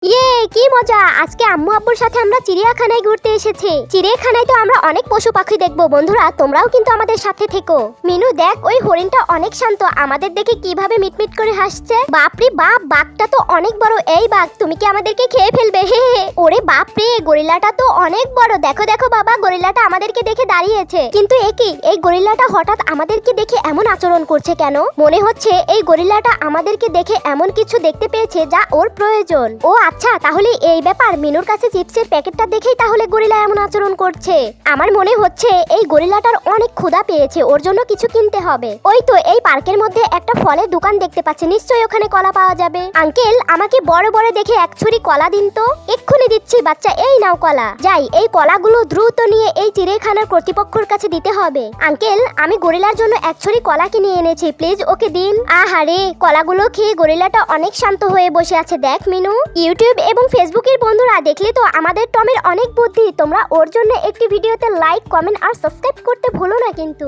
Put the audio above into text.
ইয়ে কি মজা! আজকে আম্মু আব্বুর সাথে আমরা চিড়িয়াখানায় ঘুরতে এসেছি। চিড়িয়াখানায় তো আমরা অনেক পশু পাখি দেখবো। বন্ধুরা, তোমরাও কিন্তু আমাদের সাথে থেকো। মিনু দেখ, ওই হরিণটা অনেক শান্ত, আমাদের দেখে কিভাবে মিটমিট করে হাসছে। বাপরে বাপ, বাঘটা তো অনেক বড়। এই বাঘ, তুমি কি আমাদেরকে খেয়ে ফেলবে? হে হে। ওরে বাপরে, গরিলাটা তো অনেক বড়। দেখো দেখো বাবা, গরিলাটা আমাদেরকে দেখে দাঁড়িয়েছে। কিন্তু একই, এই গরিলাটা হঠাৎ আমাদেরকে দেখে এমন আচরণ করছে কেন? মনে হচ্ছে এই গরিলাটা আমাদেরকে দেখে এমন কিছু দেখতে পেয়েছে যা ওর প্রয়োজন। ও আচ্ছা, তাহলে এই ব্যাপার। মিনুর কাছে চিপসের প্যাকেটটা দেখেই তাহলে গরিলা এমন আচরণ করছে। আমার মনে হচ্ছে এই গরিলাটার অনেক ক্ষুধা পেয়েছে, ওর জন্য কিছু কিনতে হবে। ওই তো এই পার্কের মধ্যে একটা ফলের দোকান দেখতে পাচ্ছি, নিশ্চয়ই ওখানে কলা পাওয়া যাবে। আঙ্কেল, আমাকে বড় বড় দেখে এক ছুরি কলা দিন তো। এক্ষুনি দিচ্ছি বাচ্চা, এই নাও কলা। যাই, এই কলাগুলো দ্রুত নিয়ে এই চিড়িয়াখানার কর্তৃপক্ষের কাছে দিতে হবে। আঙ্কেল, আমি গরিলার জন্য এক ছুরি কলা কিনে এনেছি, প্লিজ ওকে দিন। আহারে, কলাগুলো খেয়ে গরিলাটা অনেক শান্ত হয়ে বসে আছে। দেখ মিনু, ইউটিউব এবং ফেসবুকের বন্ধুরা, দেখলে তো আমাদের টমের অনেক বুদ্ধি। তোমরা ওর জন্য একটি ভিডিওতে লাইক, কমেন্ট আর সাবস্ক্রাইব করতে ভুলো না কিন্তু।